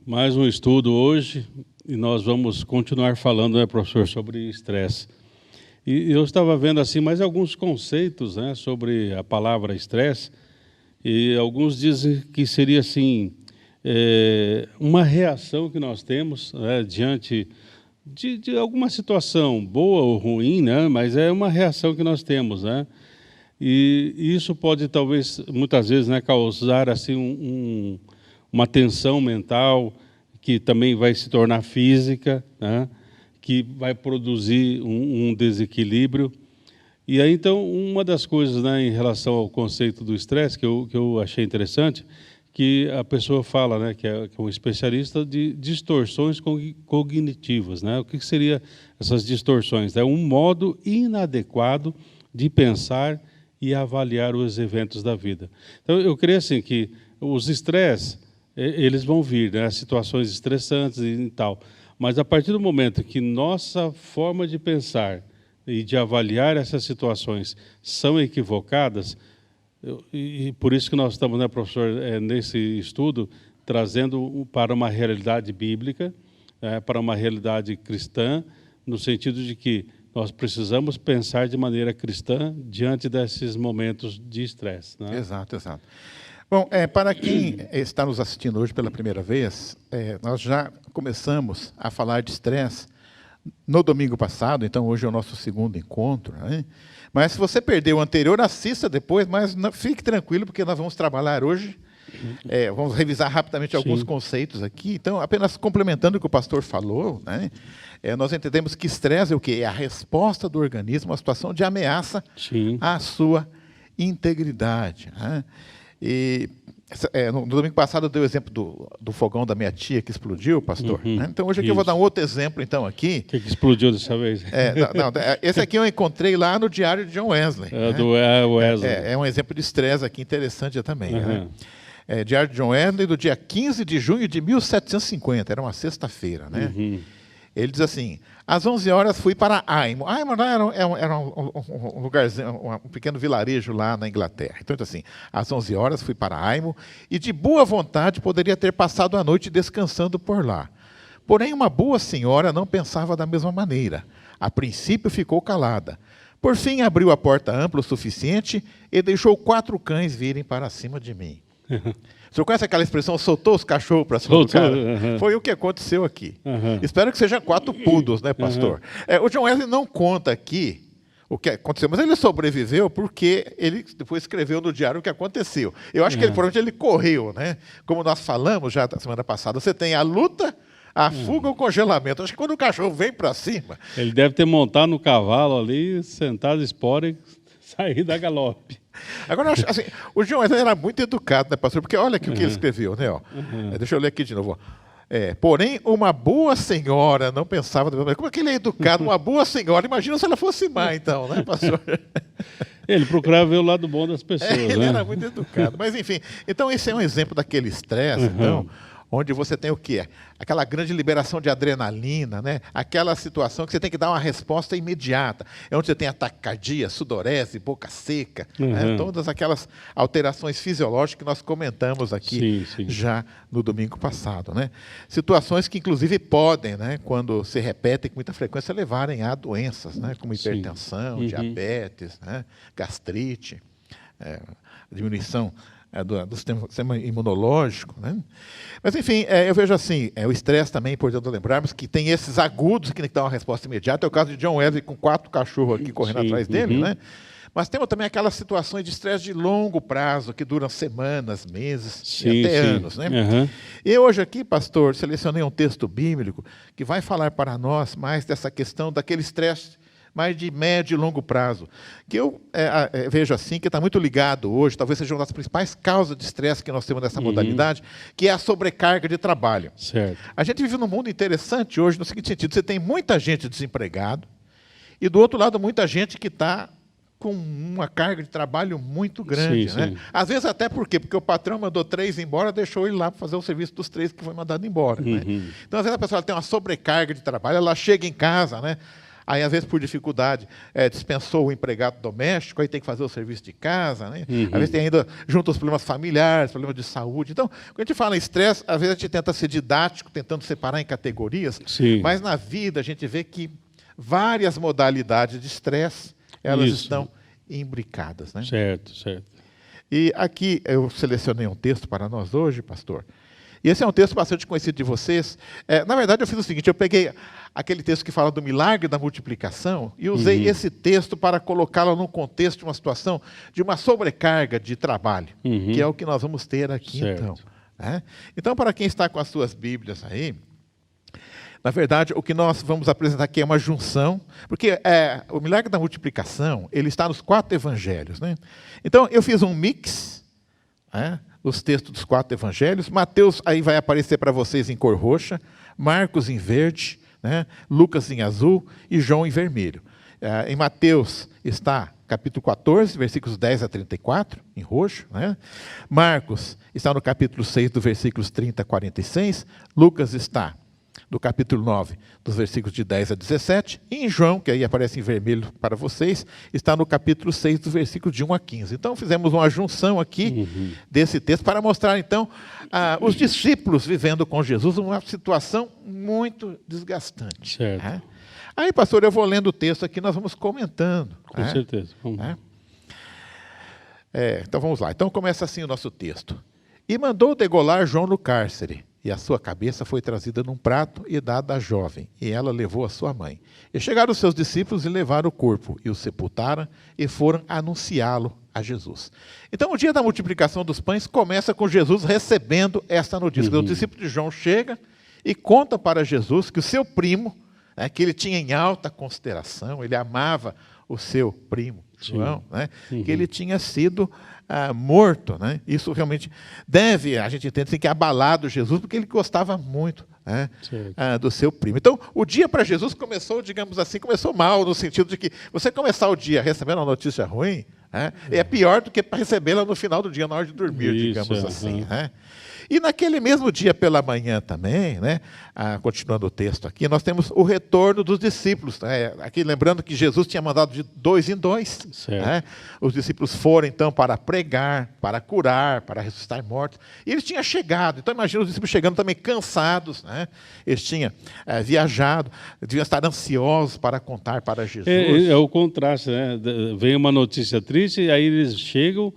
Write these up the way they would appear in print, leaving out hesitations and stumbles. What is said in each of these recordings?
Mais um estudo hoje e nós vamos continuar falando, né, professor, sobre estresse. E eu estava vendo assim mais alguns conceitos, né, sobre a palavra estresse, e alguns dizem que seria assim uma reação que nós temos, né, diante de alguma situação boa ou ruim, né, mas é uma reação que nós temos, né. E isso pode talvez muitas vezes, né, causar assim uma tensão mental que também vai se tornar física, né, que vai produzir um desequilíbrio. E aí, então, uma das coisas, né, em relação ao conceito do estresse, que eu achei interessante, que a pessoa fala, né, que é um especialista de distorções cognitivas. Né? O que seria essas distorções? É um modo inadequado de pensar e avaliar os eventos da vida. Então, eu creio assim, que os estresses, eles vão vir, né, situações estressantes e tal, mas a partir do momento que nossa forma de pensar e de avaliar essas situações são equivocadas, e por isso que nós estamos, né, professor, nesse estudo, trazendo para uma realidade bíblica, para uma realidade cristã, no sentido de que nós precisamos pensar de maneira cristã diante desses momentos de estresse. Né? Exato, exato. Bom, para quem está nos assistindo hoje pela primeira vez, nós já começamos a falar de estresse no domingo passado, então hoje é o nosso segundo encontro, né? Mas se você perdeu o anterior, assista depois, mas não, fique tranquilo, porque nós vamos trabalhar hoje, vamos revisar rapidamente alguns conceitos aqui. Então, apenas complementando o que o pastor falou, né? Nós entendemos que estresse é o quê? É a resposta do organismo à situação de ameaça à sua integridade, né? E no domingo passado eu dei o exemplo do fogão da minha tia que explodiu, pastor. Né? Então hoje aqui eu vou dar um outro exemplo então aqui. O que explodiu dessa vez? Esse aqui eu encontrei lá no Diário de John Wesley. Do Wesley. É um exemplo de estresse aqui interessante também. Né? Diário de John Wesley, do dia 15 de junho de 1750, era uma sexta-feira. Né? Ele diz assim: às 11 horas fui para Aimo. Aimo era um lugarzinho, um pequeno vilarejo lá na Inglaterra. Então, assim, às 11 horas fui para Aimo e de boa vontade poderia ter passado a noite descansando por lá. Porém, uma boa senhora não pensava da mesma maneira. A princípio ficou calada. Por fim, abriu a porta ampla o suficiente e deixou 4 cães virem para cima de mim. O senhor conhece aquela expressão, soltou os cachorros para cima do cara? Foi o que aconteceu aqui. Espero que sejam 4 poodles, né, pastor? O John Wesley não conta aqui o que aconteceu, mas ele sobreviveu porque ele depois escreveu no diário o que aconteceu. Eu acho que provavelmente ele correu, né? Como nós falamos já na semana passada, você tem a luta, a fuga ou o congelamento. Acho que quando o cachorro vem para cima... Ele deve ter montado no cavalo ali, sentado espora e sair da galope. Agora, assim, o John Wesley era muito educado, né, pastor? Porque olha aqui o que ele escreveu, né? Deixa eu ler aqui de novo. Porém, uma boa senhora não pensava... Como é que ele é educado? Uma boa senhora, imagina se ela fosse má, então, né, pastor? Ele procurava ver o lado bom das pessoas. Ele era muito educado. Mas, enfim, então esse é um exemplo daquele estresse, então... onde você tem o quê? Aquela grande liberação de adrenalina, né? Aquela situação que você tem que dar uma resposta imediata. É onde você tem atacardia, sudorese, boca seca, né? Todas aquelas alterações fisiológicas que nós comentamos aqui já no domingo passado. Né? Situações que, inclusive, podem, né, quando se repetem com muita frequência, levarem a doenças, né, como hipertensão, diabetes, né, gastrite, diminuição do sistema imunológico. Né? Mas, enfim, eu vejo assim, o estresse também é importante lembrarmos que tem esses agudos que tem que dar uma resposta imediata. É o caso de John Wesley com 4 cachorros aqui correndo atrás dele. Né? Mas temos também aquelas situações de estresse de longo prazo, que duram semanas, meses e até anos. Né? E hoje aqui, pastor, selecionei um texto bíblico que vai falar para nós mais dessa questão daquele estresse mais de médio e longo prazo, que eu vejo assim, que está muito ligado hoje, talvez seja uma das principais causas de estresse que nós temos nessa modalidade, que é a sobrecarga de trabalho. Certo. A gente vive num mundo interessante hoje, no seguinte sentido: você tem muita gente desempregado, e do outro lado, muita gente que está com uma carga de trabalho muito grande. Né? Às vezes até por quê? Porque o patrão mandou 3 embora, deixou ele lá para fazer o serviço dos 3 que foi mandado embora. Né? Então, às vezes a pessoa tem uma sobrecarga de trabalho, ela chega em casa, né? Aí, às vezes, por dificuldade, dispensou o empregado doméstico, aí tem que fazer o serviço de casa, né? Às vezes tem ainda, junto os problemas familiares, problemas de saúde. Então, quando a gente fala em estresse, às vezes a gente tenta ser didático, tentando separar em categorias, Sim. mas na vida a gente vê que várias modalidades de estresse, elas estão imbricadas, né? Certo, certo. E aqui eu selecionei um texto para nós hoje, pastor. E esse é um texto bastante conhecido de vocês. Na verdade, eu fiz o seguinte, eu peguei aquele texto que fala do milagre da multiplicação e usei esse texto para colocá-lo num contexto de uma situação de uma sobrecarga de trabalho, que é o que nós vamos ter aqui, certo. então. Né? Então, para quem está com as suas Bíblias aí, na verdade, o que nós vamos apresentar aqui é uma junção, porque o milagre da multiplicação, ele está nos 4 evangelhos. Né? Então, eu fiz um mix, né, os textos dos 4 evangelhos. Mateus aí vai aparecer para vocês em cor roxa, Marcos em verde, né, Lucas em azul e João em vermelho. Em Mateus está capítulo 14, versículos 10 a 34, em roxo. Né? Marcos está no capítulo 6, dos versículos 30 a 46. Lucas está do capítulo 9, dos versículos de 10 a 17, e em João, que aí aparece em vermelho para vocês, está no capítulo 6, dos versículos de 1 a 15. Então, fizemos uma junção aqui desse texto para mostrar, então, os discípulos vivendo com Jesus uma situação muito desgastante. Certo. Né? Aí, pastor, eu vou lendo o texto aqui, nós vamos comentando. Com certeza. Vamos. Né? Então, vamos lá. Então, começa assim o nosso texto. E mandou degolar João no cárcere, e a sua cabeça foi trazida num prato e dada à jovem, e ela levou a sua mãe. E chegaram os seus discípulos e levaram o corpo, e o sepultaram, e foram anunciá-lo a Jesus. Então, o dia da multiplicação dos pães começa com Jesus recebendo essa notícia. O discípulo de João chega e conta para Jesus que o seu primo, né, que ele tinha em alta consideração, ele amava o seu primo, João, né, que ele tinha sido morto. Né? Isso realmente deve, a gente entende, tem que abalado Jesus, porque ele gostava muito, né, do seu primo. Então, o dia para Jesus começou, digamos assim, começou mal, no sentido de que você começar o dia recebendo uma notícia ruim, né, é pior do que para recebê-la no final do dia, na hora de dormir, digamos assim. Né? E naquele mesmo dia pela manhã também, né, continuando o texto aqui, nós temos o retorno dos discípulos. Aqui lembrando que Jesus tinha mandado de 2 em 2. Né? Os discípulos foram então para pregar, para curar, para ressuscitar mortos. E eles tinham chegado. Então imagina os discípulos chegando também cansados. Né? Eles tinham viajado, deviam estar ansiosos para contar para Jesus. É o contraste, né? Vem uma notícia triste e aí eles chegam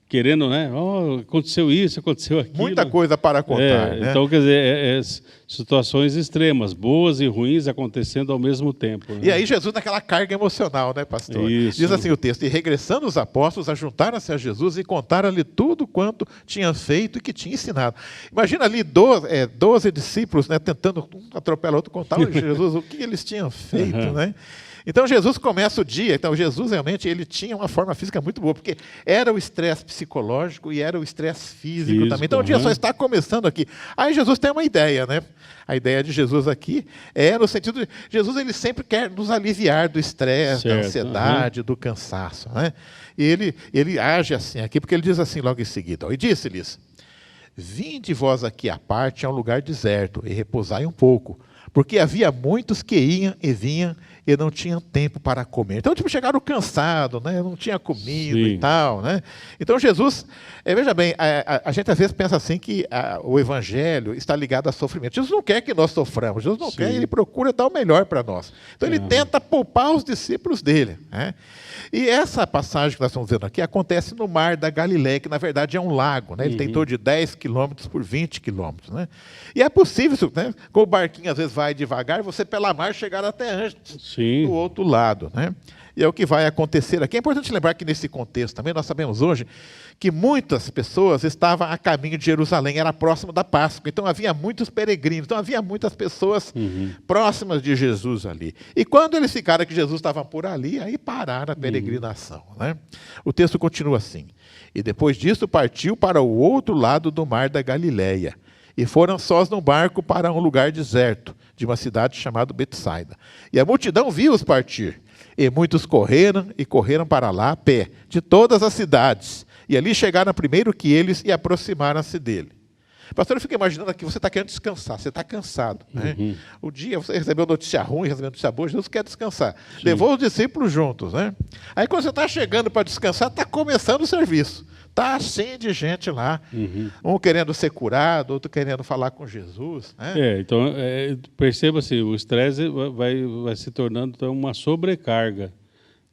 querendo, né? Oh, aconteceu isso, aconteceu aquilo. Muita coisa para contar. Né? Então, quer dizer, situações extremas, boas e ruins acontecendo ao mesmo tempo. Né? E aí Jesus naquela carga emocional, né, pastor? Isso. Diz assim o texto: e regressando os apóstolos, ajuntaram-se a Jesus e contaram-lhe tudo quanto tinha feito e que tinha ensinado. Imagina ali 12 discípulos, né, tentando um atropelar outro, contar a Jesus o que eles tinham feito, né? Então Jesus começa o dia, então Jesus realmente ele tinha uma forma física muito boa, porque era o estresse psicológico e era o estresse físico também. Então o dia só está começando aqui. Aí Jesus tem uma ideia, né? A ideia de Jesus aqui é no sentido de Jesus ele sempre quer nos aliviar do estresse, da ansiedade, do cansaço, né? E ele age assim aqui, porque ele diz assim logo em seguida, ó, e disse-lhes: vinde vós aqui à parte a um lugar deserto e repousai um pouco, porque havia muitos que iam e vinham e não tinham tempo para comer. Então, chegaram cansados, né? Não tinha comida e tal. Né? Então, Jesus, veja bem, a gente às vezes pensa assim que o Evangelho está ligado a sofrimento. Jesus não quer que nós soframos, Jesus não quer, ele procura dar o melhor para nós. Então, ele tenta poupar os discípulos dele. Né? E essa passagem que nós estamos vendo aqui acontece no Mar da Galileia, que na verdade é um lago. Né? Ele tem em torno de 10 quilômetros por 20 quilômetros. Né? E é possível, né? Com o barquinho às vezes vai devagar, você pela mar chegar até antes. Do outro lado. Né? E é o que vai acontecer aqui. É importante lembrar que nesse contexto também, nós sabemos hoje que muitas pessoas estavam a caminho de Jerusalém, era próximo da Páscoa, então havia muitos peregrinos, então havia muitas pessoas próximas de Jesus ali. E quando eles ficaram que Jesus estava por ali, aí pararam a peregrinação. Né? O texto continua assim: e depois disso partiu para o outro lado do mar da Galileia, e foram sós no barco para um lugar deserto, de uma cidade chamada Betsaida. E a multidão viu-os partir, e muitos correram para lá a pé, de todas as cidades, e ali chegaram primeiro que eles e aproximaram-se dele. Pastor, eu fico imaginando aqui, você está querendo descansar, você está cansado. Né? O dia você recebeu notícia ruim, recebeu notícia boa, Jesus quer descansar. Sim. Levou os discípulos juntos. Né? Aí quando você está chegando para descansar, está começando o serviço. Está assim de gente lá. Um querendo ser curado, outro querendo falar com Jesus. Né? Então, perceba assim, o estresse vai se tornando então, uma sobrecarga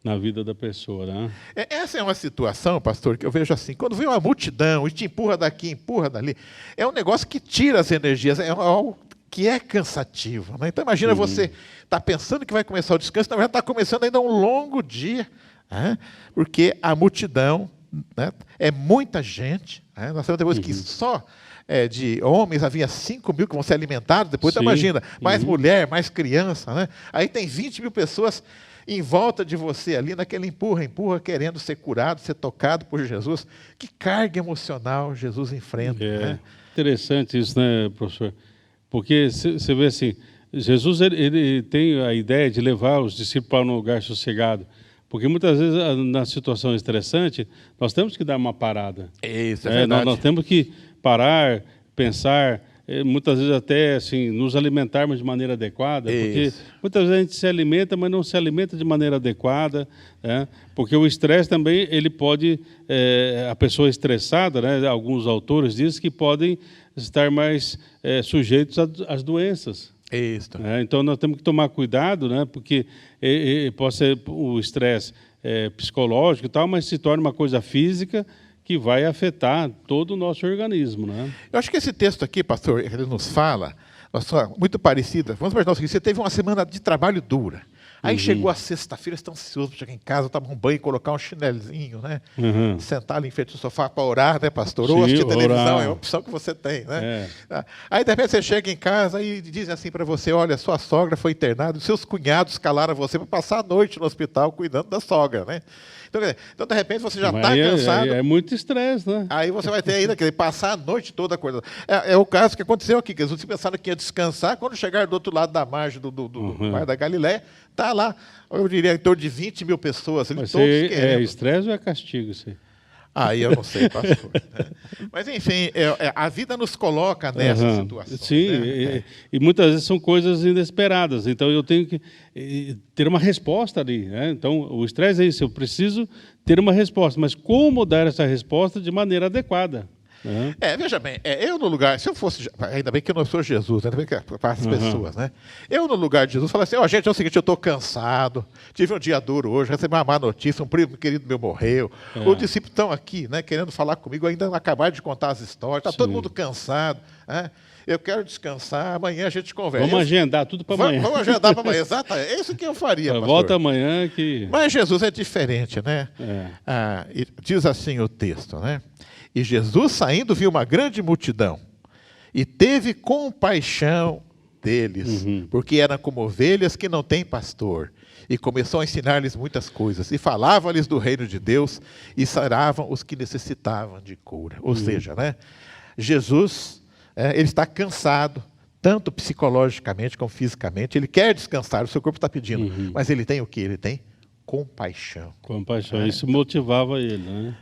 na vida da pessoa. Né? Essa é uma situação, pastor, que eu vejo assim, quando vem uma multidão e te empurra daqui, empurra dali, é um negócio que tira as energias, é algo que é cansativo. Né? Então imagina você está pensando que vai começar o descanso, na verdade está começando ainda um longo dia, né? Porque a multidão, né? É muita gente. Né? Nós sabemos depois que só de homens havia 5 mil que vão ser alimentados, depois então, imagina, mais mulher, mais criança, né? Aí tem 20 mil pessoas em volta de você ali, naquele empurra, querendo ser curado, ser tocado por Jesus. Que carga emocional Jesus enfrenta. Né? Interessante isso, né, professor? Porque você vê assim, Jesus ele tem a ideia de levar os discípulos para um lugar sossegado. Porque muitas vezes, na situação estressante, nós temos que dar uma parada. Isso, é verdade. Nós temos que parar, pensar, muitas vezes até assim, nos alimentarmos de maneira adequada, porque muitas vezes a gente se alimenta, mas não se alimenta de maneira adequada, porque o estresse também, ele pode, a pessoa estressada, né, alguns autores dizem que podem estar mais sujeitos às doenças. Isso. Então nós temos que tomar cuidado, né, porque pode ser o estresse psicológico e tal, mas se torna uma coisa física, que vai afetar todo o nosso organismo. Né? Eu acho que esse texto aqui, pastor, ele nos fala, muito parecida. Vamos imaginar o seguinte, você teve uma semana de trabalho dura. Aí chegou a sexta-feira, você está ansioso para chegar em casa, tomar um banho, colocar um chinelinho, né? Sentar ali em frente ao sofá para orar, né, pastor? Sim, ou assistir televisão, orar. é a opção que você tem. Né? Aí, de repente, você chega em casa e dizem assim para você, olha, sua sogra foi internada, os seus cunhados calaram você para passar a noite no hospital cuidando da sogra, né? Então, de repente, você já está cansado. É muito estresse, né? Aí você vai ter ainda que passar a noite toda acordado. É o caso que aconteceu aqui, que Jesus pensaram que ia descansar, quando chegar do outro lado da margem do Mar da Galileia, está lá, eu diria, em torno de 20 mil pessoas. Mas todos é estresse ou é castigo isso aí? Aí eu não sei, pastor. Mas, enfim, a vida nos coloca nessa situação. Sim, né? E muitas vezes são coisas inesperadas. Então, eu tenho que ter uma resposta ali. Né? Então, o estresse é isso. Eu preciso ter uma resposta. Mas como dar essa resposta de maneira adequada? Veja bem, eu no lugar, se eu fosse, ainda bem que eu não sou Jesus, ainda bem que para as pessoas, né? Eu no lugar de Jesus falaria assim, gente, é o seguinte, eu estou cansado, tive um dia duro hoje, recebi uma má notícia, um primo querido meu morreu, os discípulos estão aqui, né, querendo falar comigo, ainda não acabaram de contar as histórias, está todo mundo cansado, né? Eu quero descansar, amanhã a gente conversa. Vamos agendar tudo para amanhã. Vamos agendar para amanhã, exato, é isso que eu faria, pastor. Volta amanhã que... Mas Jesus é diferente, né? Diz assim o texto, né? E Jesus, saindo, viu uma grande multidão e teve compaixão deles, porque eram como ovelhas que não têm pastor. E começou a ensinar-lhes muitas coisas. E falava-lhes do reino de Deus e saravam os que necessitavam de cura. Ou seja, né, Jesus, ele está cansado, tanto psicologicamente como fisicamente. Ele quer descansar, o seu corpo está pedindo. Mas ele tem o quê? Ele tem compaixão. Compaixão, isso motivava ele, né?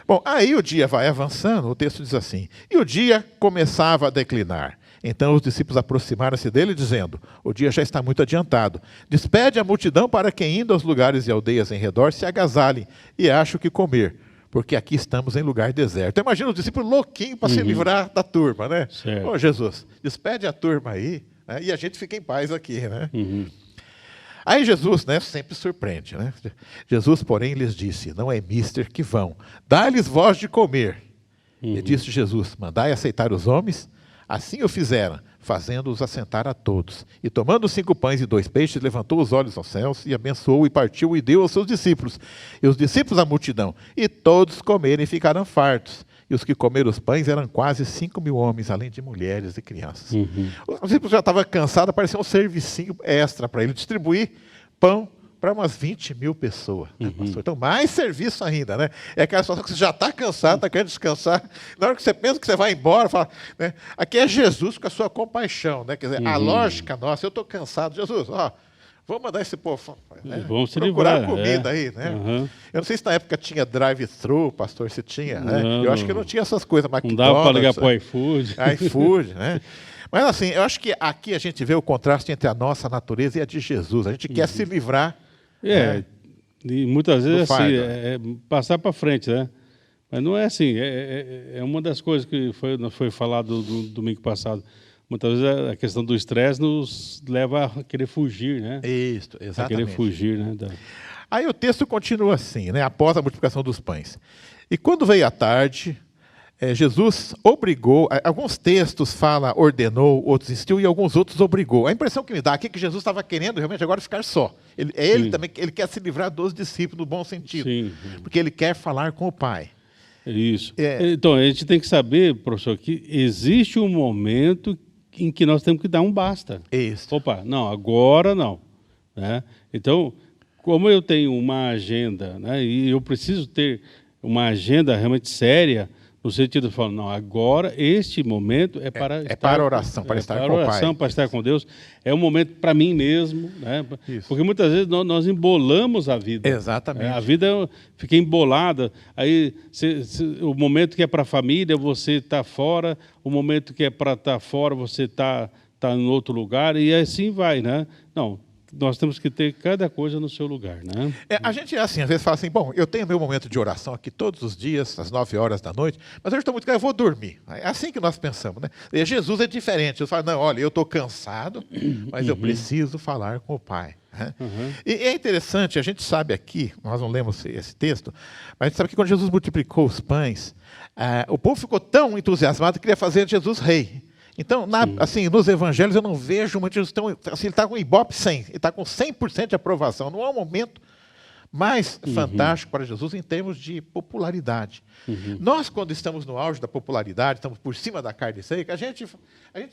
Bom, aí o dia vai avançando, o texto diz assim, e o dia começava a declinar. Então os discípulos aproximaram-se dele, dizendo, o dia já está muito adiantado. Despede a multidão para que, indo aos lugares e aldeias em redor, se agasalhem e achem o que comer, porque aqui estamos em lugar deserto. Então, imagina os discípulos louquinhos para se livrar da turma, né? Ô, Jesus, despede a turma aí, né? E a gente fica em paz aqui, né? Aí Jesus, né, sempre surpreende, né? Jesus, porém, lhes disse, não é mister que vão, dá-lhes voz de comer. E disse Jesus, mandai aceitar os homens? Assim o fizeram, fazendo-os assentar a todos. E tomando 5 pães e 2 peixes, levantou os olhos aos céus, e abençoou, e partiu, e deu aos seus discípulos. E os discípulos à multidão. E todos comeram e ficaram fartos. E os que comeram os pães eram quase 5 mil homens, além de mulheres e crianças. Os discípulos já estavam cansados, apareceu um servicinho extra para ele, distribuir pão para umas 20 mil pessoas. Né, pastor? Então, mais serviço ainda. Né? É aquela situação que você já está cansado, está querendo descansar. Na hora que você pensa que você vai embora, fala, né? Aqui é Jesus com a sua compaixão. Né? Quer dizer, a lógica nossa, eu estou cansado. Jesus, Vamos mandar esse povo, né, vamos se procurar livrar, comida aí, né? Uhum. Eu não sei se na época tinha drive-thru, pastor, se tinha, né? Não, Eu acho que não tinha essas coisas, Não McDonald's, dava para ligar para o iFood. iFood, né? Mas assim, eu acho que aqui a gente vê o contraste entre a nossa natureza e a de Jesus. A gente quer se livrar. E muitas vezes assim, fardo. passar para frente, né? Mas não é assim. É uma das coisas que foi falado no domingo passado. Muitas vezes a questão do estresse nos leva a querer fugir, né? Isso, A exatamente. querer fugir, né? Aí o texto continua assim, né? Após a multiplicação dos pães. E quando veio a tarde, Jesus obrigou, alguns textos falam ordenou, outros insistiu e alguns outros obrigou. A impressão que me dá aqui é que Jesus estava querendo realmente agora ficar só. Ele também ele quer se livrar dos discípulos no bom sentido. Sim. Porque ele quer falar com o Pai. Isso. Então, a gente tem que saber, professor, que existe um momento em que nós temos que dar um basta. Isso. Opa, não, agora não. Né? Então, como eu tenho uma agenda, né, e eu preciso ter uma agenda realmente séria, no sentido de falar, não, agora este momento é para para a oração, para estar com o Pai. Para oração, para estar com Deus. É um momento para mim mesmo, né? Isso. Porque muitas vezes nós embolamos a vida. Exatamente. A vida fica embolada. Aí o momento que é para a família, você está fora. O momento que é para estar fora, você está em outro lugar. E assim vai, né? Não. Nós temos que ter cada coisa no seu lugar, né? A gente, assim, às vezes fala assim, bom, eu tenho meu momento de oração aqui todos os dias, às 9 horas da noite, mas hoje estou muito cansado, eu vou dormir. É assim que nós pensamos, né? E Jesus é diferente. Jesus fala, não, olha, eu estou cansado, mas eu preciso falar com o Pai. Né? E é interessante, a gente sabe aqui, nós não lemos esse texto, mas a gente sabe que quando Jesus multiplicou os pães, o povo ficou tão entusiasmado que queria fazer Jesus rei. Então, assim, nos evangelhos eu não vejo muito Jesus tão, assim, ele está com Ibope 100, ele está com 100% de aprovação. Não há um momento mais fantástico para Jesus em termos de popularidade. Nós, quando estamos no auge da popularidade, estamos por cima da carne seca, a gente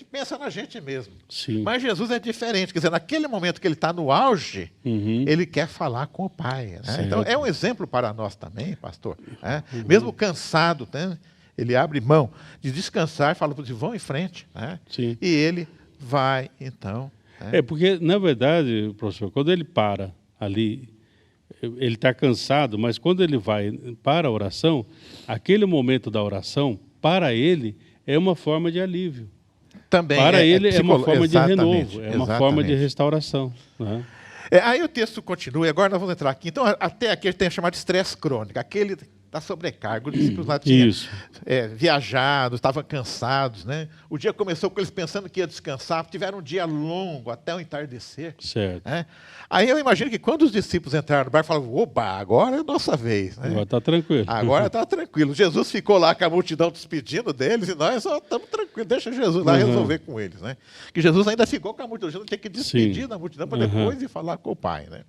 pensa na gente mesmo. Sim. Mas Jesus é diferente. Quer dizer, naquele momento que ele está no auge, ele quer falar com o Pai. Né? Então, é um exemplo para nós também, pastor. Né? Mesmo cansado, né? Ele abre mão de descansar, fala para eles, vão em frente. Né? Sim. E ele vai, então. Né? Porque, na verdade, professor, quando ele para ali, ele está cansado, mas quando ele vai para a oração, aquele momento da oração, para ele, é uma forma de alívio. Também para ele é uma forma de exatamente, renovo, é uma forma de restauração. Né? Aí o texto continua, e agora nós vamos entrar aqui. Então, até aqui a gente tem chamado de estresse crônico, aquele da sobrecarga. Os discípulos lá tinham viajado, estavam cansados. Né? O dia começou com eles pensando que ia descansar, tiveram um dia longo, até o entardecer. Certo. Né? Aí eu imagino que quando os discípulos entraram no barco, falavam, oba, agora é a nossa vez. Né? Agora está tranquilo. Agora está tranquilo. Jesus ficou lá com a multidão despedindo deles, e nós só estamos tranquilos, deixa Jesus lá resolver com eles. Né? Que Jesus ainda ficou com a multidão, Jesus tem que despedir da multidão para depois ir falar com o Pai. Né?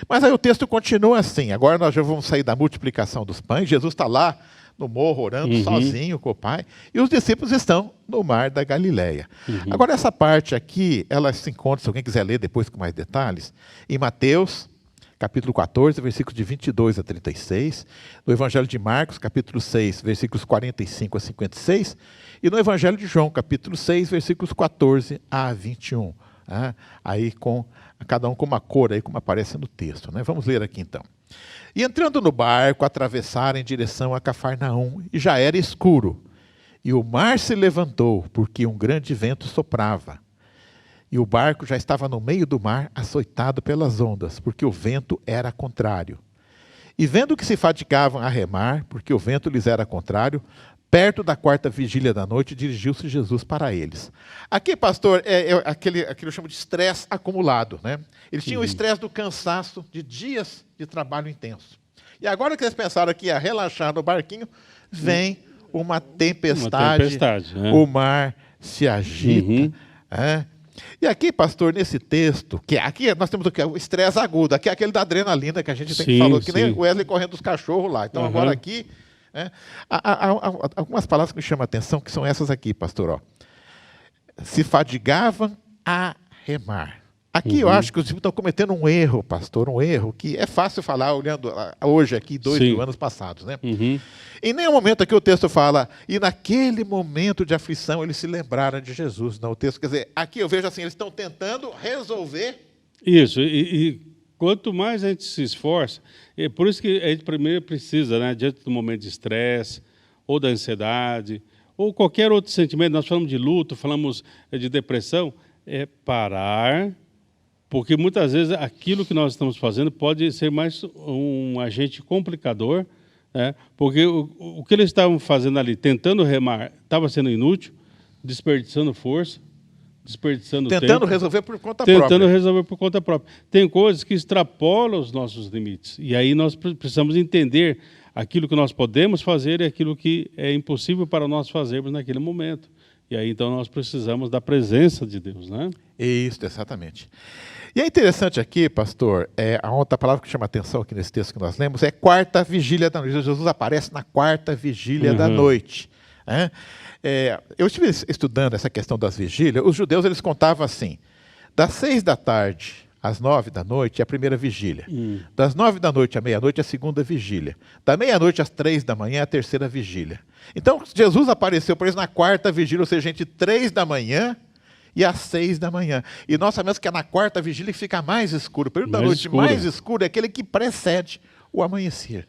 Mas aí o texto continua assim. Agora nós já vamos sair da multiplicação dos pães. Jesus está lá no morro orando sozinho com o Pai. E os discípulos estão no mar da Galileia. Agora essa parte aqui, ela se encontra, se alguém quiser ler depois com mais detalhes, em Mateus, capítulo 14, versículos de 22 a 36. No Evangelho de Marcos, capítulo 6, versículos 45 a 56. E no Evangelho de João, capítulo 6, versículos 14 a 21. Aí com cada um com uma cor, aí como aparece no texto. Né? Vamos ler aqui então. E entrando no barco, atravessaram em direção a Cafarnaum, e já era escuro. E o mar se levantou, porque um grande vento soprava. E o barco já estava no meio do mar, açoitado pelas ondas, porque o vento era contrário. E vendo que se fatigavam a remar, porque o vento lhes era contrário, perto da 4ª vigília da noite, dirigiu-se Jesus para eles. Aqui, pastor, aquele eu chamo de estresse acumulado. Né? Eles tinham o estresse do cansaço de dias de trabalho intenso. E agora que eles pensaram que ia relaxar no barquinho, vem uma tempestade, né? O mar se agita. E aqui, pastor, nesse texto, que aqui nós temos o estresse agudo, aqui é aquele da adrenalina que a gente sempre falou, que nem o Wesley correndo dos cachorros lá. Então, agora aqui... Há algumas palavras que me chamam a atenção, que são essas aqui, pastor. Ó. Se fadigavam a remar. Aqui eu acho que os discípulos estão cometendo um erro, pastor, um erro que é fácil falar olhando hoje aqui, 2 anos passados. Né? Em nenhum momento aqui o texto fala, e naquele momento de aflição eles se lembraram de Jesus. Não, o texto quer dizer, aqui eu vejo assim, eles estão tentando resolver Isso, e quanto mais a gente se esforça, é por isso que a gente primeiro precisa, né, diante do momento de estresse, ou da ansiedade, ou qualquer outro sentimento, nós falamos de luto, falamos de depressão, é parar, porque muitas vezes aquilo que nós estamos fazendo pode ser mais um agente complicador, né, porque o que eles estavam fazendo ali, tentando remar, estava sendo inútil, desperdiçando força, desperdiçando Tentando tempo, resolver por conta tentando própria. resolver por conta própria. Tem coisas que extrapolam os nossos limites. E aí nós precisamos entender aquilo que nós podemos fazer e aquilo que é impossível para nós fazermos naquele momento. E aí então nós precisamos da presença de Deus, né? Isso, exatamente. E é interessante aqui, pastor, a outra palavra que chama atenção aqui nesse texto que nós lemos é quarta vigília da noite. Jesus aparece na quarta vigília da noite, né? Eu estive estudando essa questão das vigílias. Os judeus eles contavam assim: das 6 da tarde às 9 da noite é a primeira vigília. Das 9 da noite à meia-noite é a segunda vigília. Da meia-noite às 3 da manhã é a terceira vigília. Então, Jesus apareceu para eles na quarta vigília, ou seja, entre 3 da manhã e às 6 da manhã. E nós sabemos que é na quarta vigília que fica mais escuro. O período da noite mais escuro é aquele que precede o amanhecer.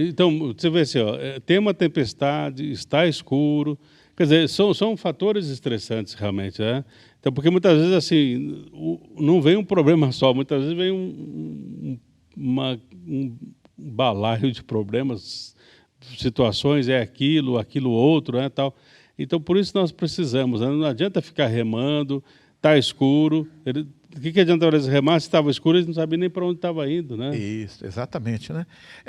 Então, você vê assim, ó, tem uma tempestade, está escuro, quer dizer, são fatores estressantes realmente, né? Então, porque muitas vezes assim, não vem um problema só, muitas vezes vem um balaio de problemas, situações, aquilo outro, né, tal. Então, por isso nós precisamos, né? Não adianta ficar remando, está escuro, o que adianta eles remar se estava escuro, eles não sabiam nem para onde estava indo, né? Isso, exatamente, né?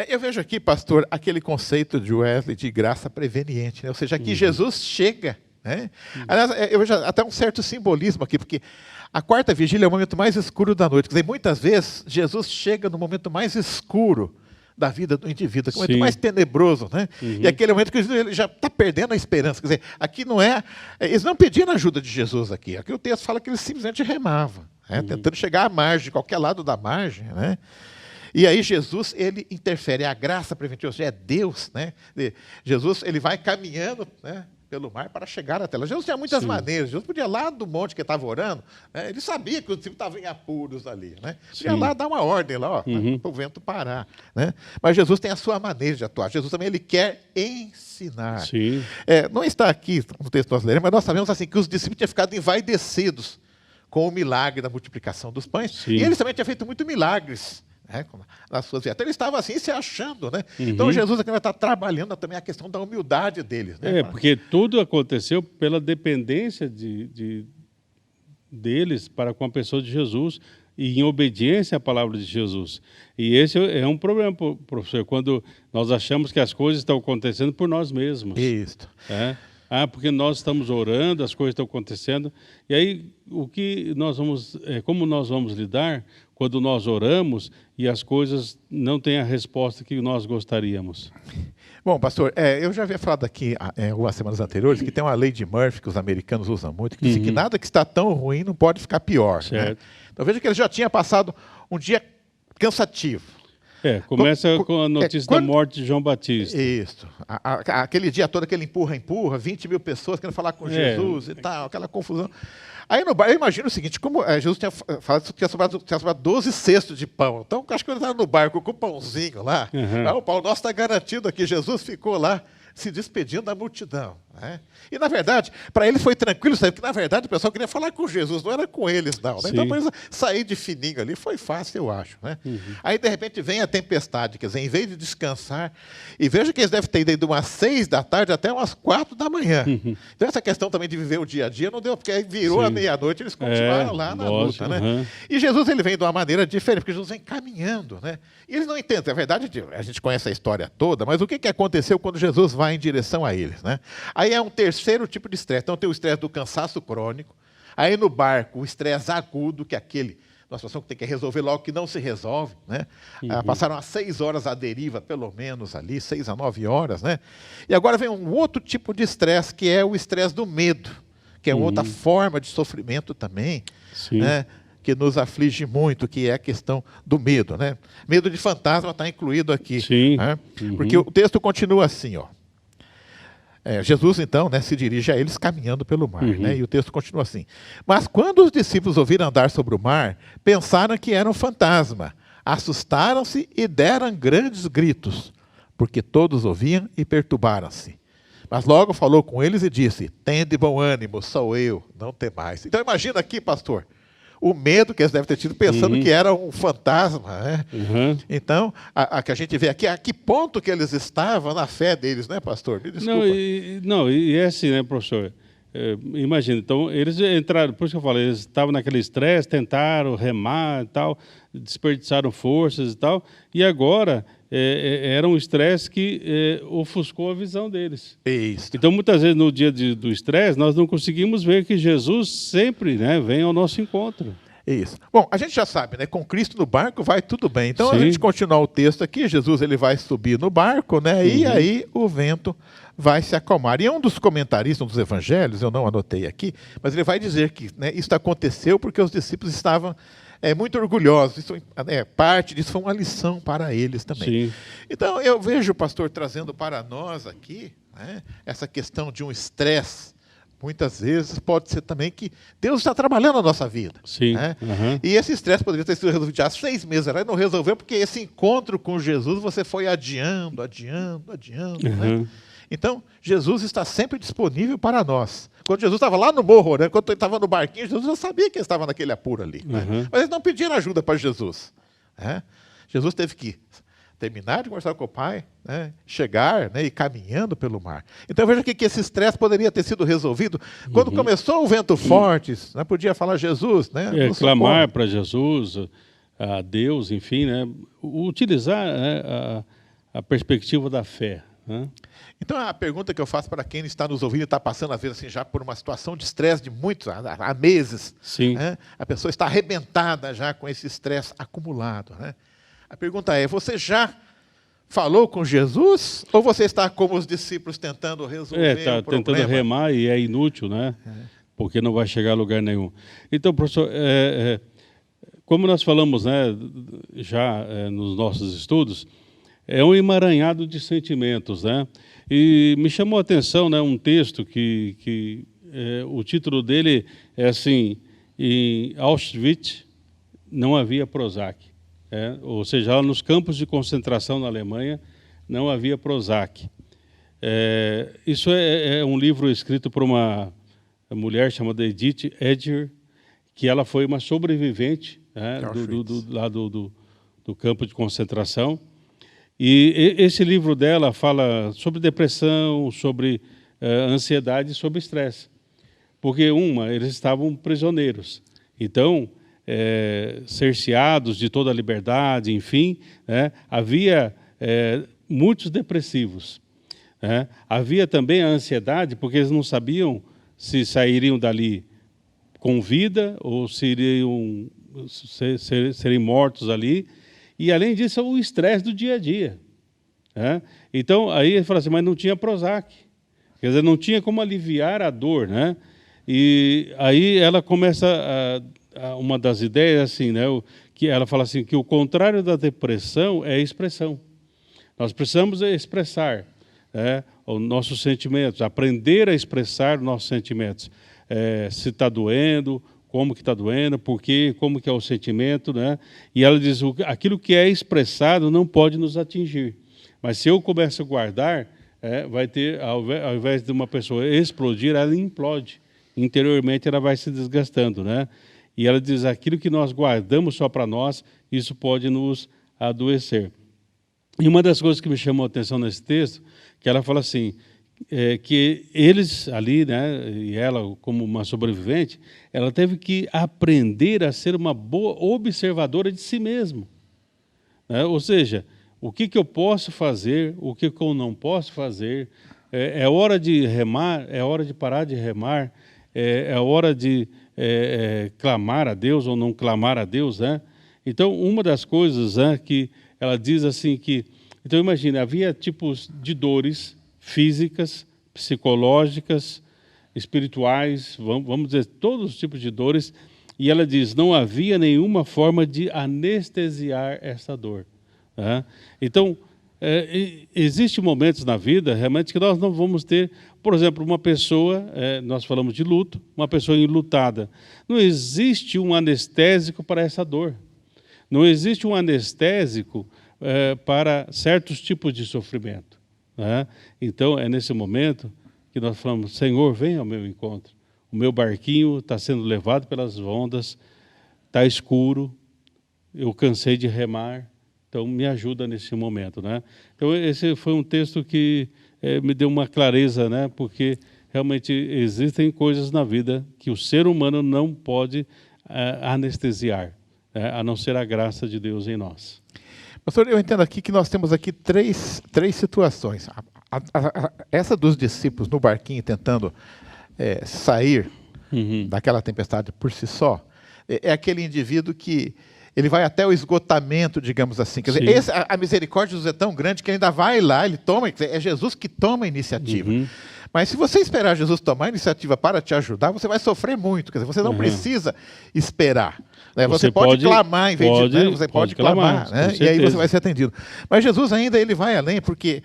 Eu vejo aqui, pastor, aquele conceito de Wesley de graça preveniente, né? Ou seja, aqui Jesus chega, né? Aliás, eu vejo até um certo simbolismo aqui, porque a quarta vigília é o momento mais escuro da noite. Quer dizer, muitas vezes Jesus chega no momento mais escuro da vida do indivíduo, que é o momento mais tenebroso, né? E aquele momento que ele já está perdendo a esperança. Quer dizer, aqui não é... Eles não pediram ajuda de Jesus aqui. Aqui o texto fala que eles simplesmente remavam, né? Tentando chegar à margem, de qualquer lado da margem, né? E aí Jesus, ele interfere. A graça preventiva, ou seja, é Deus, né? Jesus, ele vai caminhando, né, pelo mar para chegar até lá. Jesus tinha muitas maneiras. Jesus podia ir lá do monte que estava orando, né? Ele sabia que o discípulo estava em apuros ali, né? Podia ir lá dar uma ordem lá, para o vento parar, né? Mas Jesus tem a sua maneira de atuar. Jesus também ele quer ensinar. Não está aqui no texto que nós leremos, mas nós sabemos assim, que os discípulos tinham ficado envaidecidos com o milagre da multiplicação dos pães. E eles também tinham feito muitos milagres, né, nas suas vidas. Então, eles estavam assim se achando, né? Então Jesus aqui vai estar trabalhando também a questão da humildade deles, né? Porque tudo aconteceu pela dependência deles para com a pessoa de Jesus e em obediência à palavra de Jesus. E esse é um problema, professor, quando nós achamos que as coisas estão acontecendo por nós mesmos. Isso. Porque nós estamos orando, as coisas estão acontecendo. E aí, como nós vamos lidar quando nós oramos e as coisas não têm a resposta que nós gostaríamos? Bom, pastor, eu já havia falado aqui algumas semanas anteriores que tem uma lei de Murphy que os americanos usam muito, que diz que nada que está tão ruim não pode ficar pior. Né? Então veja que ele já tinha passado um dia cansativo. Começa com a notícia da morte de João Batista. Isso. Aquele dia todo que ele empurra, 20 mil pessoas querendo falar com Jesus e tal, aquela confusão. Aí no bar, eu imagino o seguinte, como Jesus tinha falado que tinha sobrado 12 cestos de pão. Então, acho que ele estava no barco com o pãozinho lá. O pão nosso está garantido aqui. Jesus ficou lá se despedindo da multidão, né? E, na verdade, para eles foi tranquilo, sabe? Porque, na verdade, o pessoal queria falar com Jesus, não era com eles, não. Né? Então, para eles sair de fininho ali foi fácil, eu acho, né? Aí, de repente, vem a tempestade, quer dizer, em vez de descansar, e veja que eles devem ter ido de umas 6 da tarde até umas 4 da manhã. Então, essa questão também de viver o dia a dia não deu, porque aí virou a meia-noite, eles continuaram lá na luta, né? E Jesus, ele vem de uma maneira diferente, porque Jesus vem caminhando, né? E eles não entendem, é verdade, a gente conhece a história toda, mas o que aconteceu quando Jesus vai em direção a eles, né? Aí é um terceiro tipo de estresse. Então tem o estresse do cansaço crônico, aí no barco o estresse agudo, que é uma situação que tem que resolver logo, que não se resolve, né? Passaram as 6 horas à deriva, pelo menos ali, 6 a 9 horas, né? E agora vem um outro tipo de estresse, que é o estresse do medo, que é outra forma de sofrimento também, né? Que nos aflige muito, que é a questão do medo, né? Medo de fantasma está incluído aqui, né? Porque o texto continua assim, ó. Jesus, então, né, se dirige a eles caminhando pelo mar. Né? E o texto continua assim. Mas quando os discípulos ouviram andar sobre o mar, pensaram que era um fantasma. Assustaram-se e deram grandes gritos, porque todos ouviam e perturbaram-se. Mas logo falou com eles e disse: tende bom ânimo, sou eu, não temais. Então imagina aqui, pastor, o medo que eles devem ter tido pensando que era um fantasma. Né? Então, a que a gente vê aqui, a que ponto que eles estavam na fé deles, né, pastor? Me desculpa. E é assim, né, professor? Imagina, então, eles entraram, por isso que eu falei, eles estavam naquele estresse, tentaram remar e tal, desperdiçaram forças e tal, e agora era um estresse que ofuscou a visão deles. Isso. Então, muitas vezes, no dia do estresse, nós não conseguimos ver que Jesus sempre, né, vem ao nosso encontro. Isso. Bom, a gente já sabe, né? Com Cristo no barco vai tudo bem. Então, Sim. a gente continuar o texto aqui, Jesus ele vai subir no barco, né? E aí o vento vai se acalmar. E um dos comentaristas dos evangelhos, eu não anotei aqui, mas ele vai dizer que, né, isso aconteceu porque os discípulos estavam muito orgulhosos. Isso, parte disso foi uma lição para eles também. Sim. Então, eu vejo o pastor trazendo para nós aqui, né, essa questão de um estresse. Muitas vezes pode ser também que Deus está trabalhando na nossa vida. Sim. Né? E esse estresse poderia ter sido resolvido já há 6 meses, né? Não resolveu porque esse encontro com Jesus você foi adiando. Né? Então, Jesus está sempre disponível para nós. Quando Jesus estava lá no morro, né? Quando ele estava no barquinho, Jesus já sabia que ele estava naquele apuro ali. Né? Mas eles não pediram ajuda para Jesus. Né? Jesus teve que terminar de conversar com o pai, né, chegar, né, e caminhando pelo mar. Então veja que esse estresse poderia ter sido resolvido quando começou o vento forte, né, podia falar Jesus, né, clamar para Jesus, a Deus, enfim, né, utilizar, né, a perspectiva da fé. Né? Então a pergunta que eu faço para quem está nos ouvindo e está passando às vezes assim, já por uma situação de estresse de muitos, há meses, né, a pessoa está arrebentada já com esse estresse acumulado, né? A pergunta é, você já falou com Jesus ou você está como os discípulos tentando resolver está o problema? Tentando remar e é inútil, né? Porque não vai chegar a lugar nenhum. Então, professor, como nós falamos, né, já nos nossos estudos, é um emaranhado de sentimentos, né? E me chamou a atenção, né, um texto que o título dele é assim, em Auschwitz não havia Prozac. Ou seja, lá nos campos de concentração na Alemanha não havia Prozac. Isso é um livro escrito por uma mulher chamada Edith Eger, que ela foi uma sobrevivente, né, do campo de concentração. E esse livro dela fala sobre depressão, sobre ansiedade e sobre estresse. Porque, eles estavam prisioneiros. Então, cerceados de toda a liberdade, enfim, né? Havia muitos depressivos. Né? Havia também a ansiedade, porque eles não sabiam se sairiam dali com vida ou se iriam serem mortos ali. E, além disso, o estresse do dia a dia. Né? Então, aí ele fala assim, mas não tinha Prozac. Quer dizer, não tinha como aliviar a dor. Né? E aí ela começa uma das ideias assim, né, que ela fala assim que o contrário da depressão é a expressão. Nós precisamos expressar os nossos sentimentos, aprender a expressar os nossos sentimentos. Se está doendo, como que está doendo, por quê, como que é o sentimento, né? E ela diz, aquilo que é expressado não pode nos atingir. Mas se eu começo a guardar, vai ter, ao invés de uma pessoa explodir, ela implode. Interiormente ela vai se desgastando, né? E ela diz, aquilo que nós guardamos só para nós, isso pode nos adoecer. E uma das coisas que me chamou a atenção nesse texto, que ela fala assim, que eles ali, né, e ela como uma sobrevivente, ela teve que aprender a ser uma boa observadora de si mesma. Né? Ou seja, o que eu posso fazer, o que eu não posso fazer, é hora de remar, é hora de parar de remar, é hora de clamar a Deus ou não clamar a Deus, né? Então, uma das coisas, né, que ela diz assim que... Então, imagina, havia tipos de dores físicas, psicológicas, espirituais, vamos dizer, todos os tipos de dores, e ela diz, não havia nenhuma forma de anestesiar essa dor. Né? Então, Existem momentos na vida realmente que nós não vamos ter, por exemplo, uma pessoa, nós falamos de luto, uma pessoa enlutada. Não existe um anestésico para essa dor. Não existe um anestésico para certos tipos de sofrimento. Né? Então, é nesse momento que nós falamos, Senhor, vem ao meu encontro. O meu barquinho está sendo levado pelas ondas, está escuro, eu cansei de remar, então me ajuda nesse momento. Né? Então, esse foi um texto que me deu uma clareza, né? Porque realmente existem coisas na vida que o ser humano não pode anestesiar, a não ser a graça de Deus em nós. Pastor, eu entendo aqui que nós temos aqui três situações. Essa dos discípulos no barquinho tentando sair daquela tempestade por si só, é aquele indivíduo que ele vai até o esgotamento, digamos assim. Quer dizer, a misericórdia de Jesus é tão grande que ele ainda vai lá, ele toma, quer dizer, é Jesus que toma a iniciativa. Mas se você esperar Jesus tomar a iniciativa para te ajudar, você vai sofrer muito. Quer dizer, você não precisa esperar. Né? Você pode clamar em vez de... Né? Você pode clamar, né? E aí você vai ser atendido. Mas Jesus ainda ele vai além, porque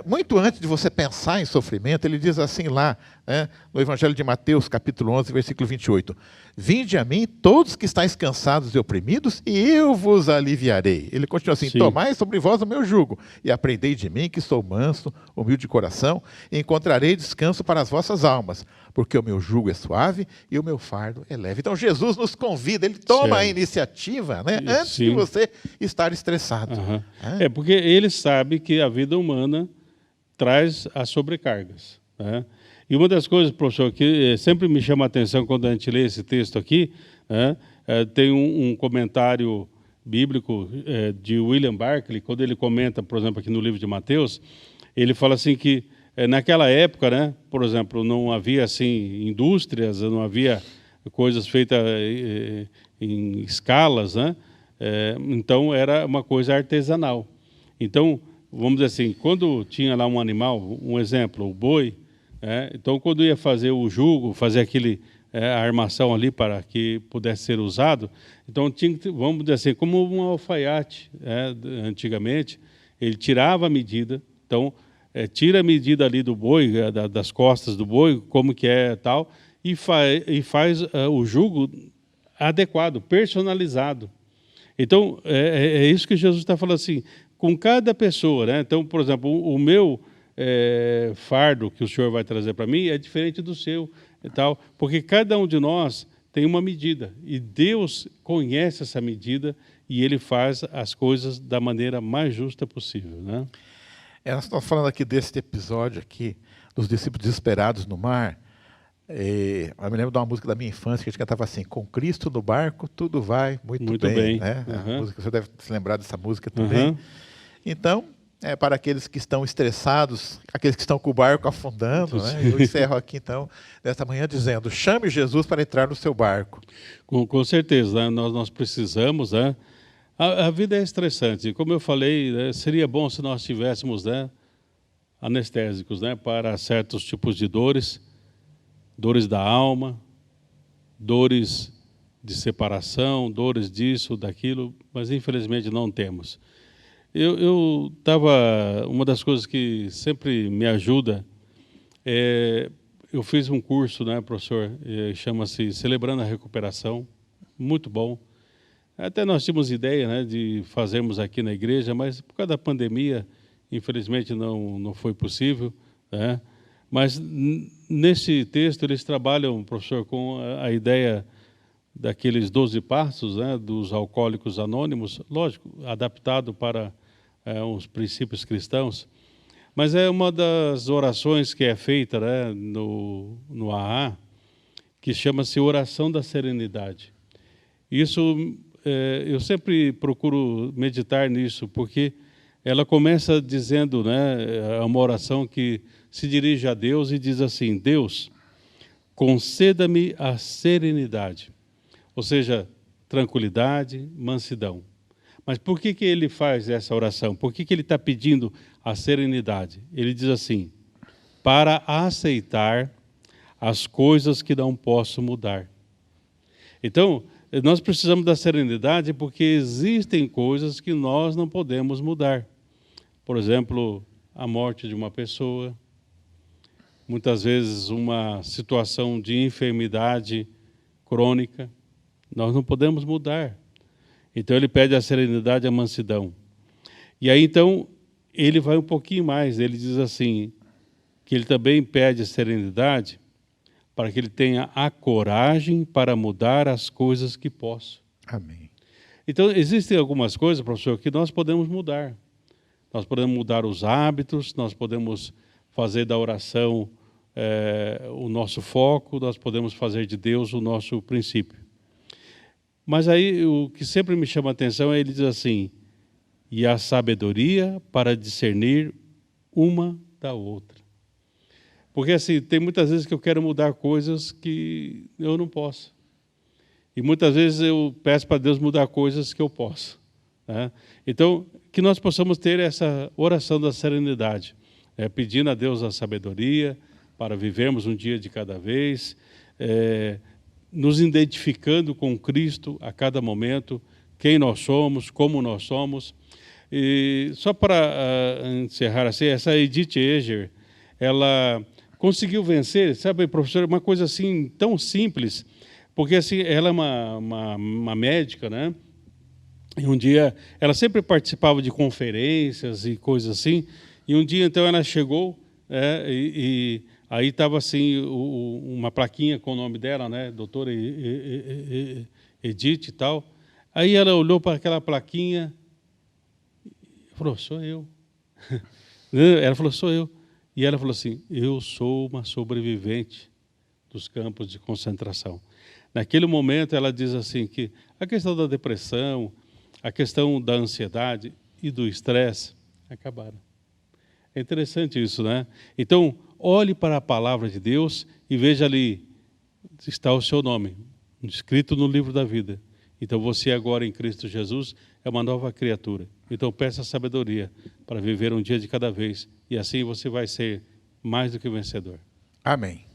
muito antes de você pensar em sofrimento, ele diz assim lá, né, no Evangelho de Mateus, capítulo 11, versículo 28. Vinde a mim todos que estáis cansados e oprimidos, e eu vos aliviarei. Ele continua assim, tomai sobre vós o meu jugo, e aprendei de mim, que sou manso, humilde de coração, e encontrarei descanso para as vossas almas, porque o meu jugo é suave e o meu fardo é leve. Então Jesus nos convida, ele toma a iniciativa, né, antes de você estar estressado. Porque ele sabe que a vida humana traz as sobrecargas, né? E uma das coisas, professor, que sempre me chama a atenção quando a gente lê esse texto aqui, né, tem um comentário bíblico de William Barclay, quando ele comenta, por exemplo, aqui no livro de Mateus, ele fala assim que naquela época, né, por exemplo, não havia assim indústrias, não havia coisas feitas em escalas, né? Então era uma coisa artesanal. Então, vamos dizer assim, quando tinha lá um animal, um exemplo, o boi, então quando ia fazer o jugo, fazer a armação ali para que pudesse ser usado, então tinha que, vamos dizer assim, como um alfaiate, antigamente, ele tirava a medida, então tira a medida ali do boi, das costas do boi, como que é tal, e faz o jugo adequado, personalizado. Então, é isso que Jesus está falando assim, com cada pessoa, né? Então, por exemplo, o meu fardo que o senhor vai trazer para mim é diferente do seu, e tal, porque cada um de nós tem uma medida, e Deus conhece essa medida, e Ele faz as coisas da maneira mais justa possível, né? Nós estamos falando aqui desse episódio aqui, dos discípulos desesperados no mar. Eu me lembro de uma música da minha infância que a gente cantava assim, com Cristo no barco, tudo vai muito bem. Né? A música, você deve se lembrar dessa música também. Então, para aqueles que estão estressados, aqueles que estão com o barco afundando, né? Eu encerro aqui então, nesta manhã dizendo, chame Jesus para entrar no seu barco. Com certeza, né? Nós precisamos, né? A vida é estressante, como eu falei, né? Seria bom se nós tivéssemos, né, anestésicos, né, para certos tipos de dores da alma, dores de separação, dores disso, daquilo, mas infelizmente não temos. Eu estava, uma das coisas que sempre me ajuda, eu fiz um curso, né, professor, chama-se Celebrando a Recuperação, muito bom. Até nós tínhamos ideia, né, de fazermos aqui na igreja, mas por causa da pandemia, infelizmente não foi possível, né? Mas nesse texto eles trabalham, professor, com a ideia daqueles 12 passos, né, dos alcoólicos anônimos, lógico, adaptado para os princípios cristãos, mas é uma das orações que é feita, né, no AA, que chama-se Oração da Serenidade. Isso, eu sempre procuro meditar nisso, porque ela começa dizendo, né, uma oração que se dirige a Deus e diz assim, Deus, conceda-me a serenidade, ou seja, tranquilidade, mansidão. Mas por que ele faz essa oração? Por que ele está pedindo a serenidade? Ele diz assim, para aceitar as coisas que não posso mudar. Então, nós precisamos da serenidade porque existem coisas que nós não podemos mudar. por exemplo, a morte de uma pessoa, muitas vezes uma situação de enfermidade crônica. Nós não podemos mudar. Então ele pede a serenidade e a mansidão. E aí então ele vai um pouquinho mais, ele diz assim, que ele também pede a serenidade para que ele tenha a coragem para mudar as coisas que posso. Amém. Então existem algumas coisas, professor, que nós podemos mudar. Nós podemos mudar os hábitos, nós podemos fazer da oração o nosso foco, nós podemos fazer de Deus o nosso princípio. Mas aí o que sempre me chama a atenção é ele diz assim, e a sabedoria para discernir uma da outra. Porque assim, tem muitas vezes que eu quero mudar coisas que eu não posso. E muitas vezes eu peço para Deus mudar coisas que eu posso. Né? Então, que nós possamos ter essa oração da serenidade, pedindo a Deus a sabedoria para vivermos um dia de cada vez, nos identificando com Cristo a cada momento, quem nós somos, como nós somos. E só para encerrar assim, essa Edith Eger, ela conseguiu vencer, sabe, professor, uma coisa assim tão simples, porque assim, ela é uma médica, né? E um dia, ela sempre participava de conferências e coisas assim, e um dia então ela chegou, e aí estava assim, uma plaquinha com o nome dela, né? Doutora Edith e tal. Aí ela olhou para aquela plaquinha e falou, sou eu. Ela falou, sou eu. E ela falou assim, eu sou uma sobrevivente dos campos de concentração. Naquele momento ela diz assim que a questão da depressão, a questão da ansiedade e do estresse acabaram. É interessante isso, né? Então, olhe para a palavra de Deus e veja ali, está o seu nome, escrito no livro da vida. Então, você agora em Cristo Jesus é uma nova criatura. Então, peça sabedoria para viver um dia de cada vez. E assim você vai ser mais do que vencedor. Amém.